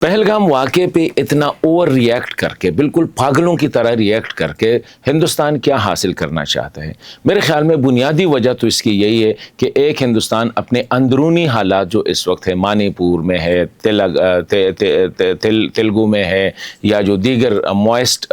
पहलगाम वाक़े पे इतना ओवर रिएक्ट करके, बिल्कुल पागलों की तरह रिएक्ट करके हिंदुस्तान क्या हासिल करना चाहता है? मेरे ख़्याल में बुनियादी वजह तो इसकी यही है कि एक हिंदुस्तान अपने अंदरूनी हालात जो इस वक्त है, मणिपुर में है, तेलुगु में है, या जो दीगर मॉइस्ट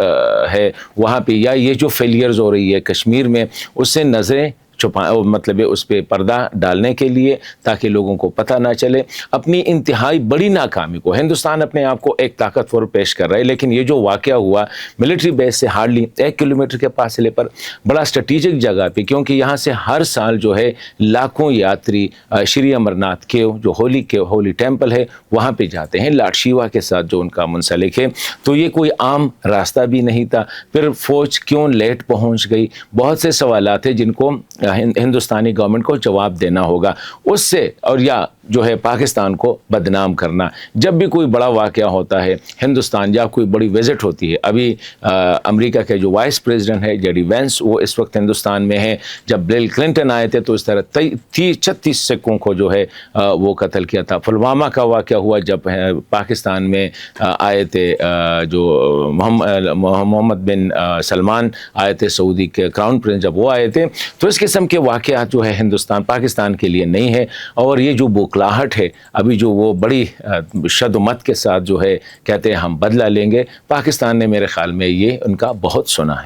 है वहाँ पे, या ये जो फेलियर्स हो रही है कश्मीर में, उससे नज़रें छुपा मतलब उस पर पर्दा डालने के लिए, ताकि लोगों को पता ना चले। अपनी इंतहाई बड़ी नाकामी को हिंदुस्तान अपने आप को एक ताकतवर पेश कर रहा है, लेकिन ये जो वाक़या हुआ मिलिट्री बेस से हार्डली 1 किलोमीटर के फासले पर, बड़ा स्ट्रेटिजिक जगह पे, क्योंकि यहाँ से हर साल जो है लाखों यात्री श्री अमरनाथ केव, जो होली टेम्पल है, वहाँ पे जाते हैं लॉर्ड शिवा के साथ जो उनका मुंसलिक है। तो ये कोई आम रास्ता भी नहीं था। फिर फ़ौज क्यों लेट पहुँच गई? बहुत से सवालात हैं जिनको हिंदुस्तानी गवर्नमेंट को जवाब देना होगा उससे, और या जो है पाकिस्तान को बदनाम करना। जब भी कोई बड़ा वाक़या होता है हिंदुस्तान, या कोई बड़ी विज़िट होती है, अभी अमेरिका के जो वाइस प्रेसिडेंट है जेडी वेंस, वो इस वक्त हिंदुस्तान में है। जब बिल क्लिंटन आए थे तो इस तरह 36 सिखों को जो है वो कत्ल किया था। पुलवामा का वाक़या हुआ जब पाकिस्तान में आए थे, जो मोहम्मद बिन सलमान आए थे, सऊदी के क्राउन प्रिंस, जब वो आए थे। तो इस किस्म के वाक़यात जो है हिंदुस्तान पाकिस्तान के लिए नहीं है। और ये जो बुखलाहट है अभी, जो वो बड़ी शद्दमत के साथ जो है कहते हैं हम बदला लेंगे, पाकिस्तान ने मेरे ख़्याल में ये उनका बहुत सुना है।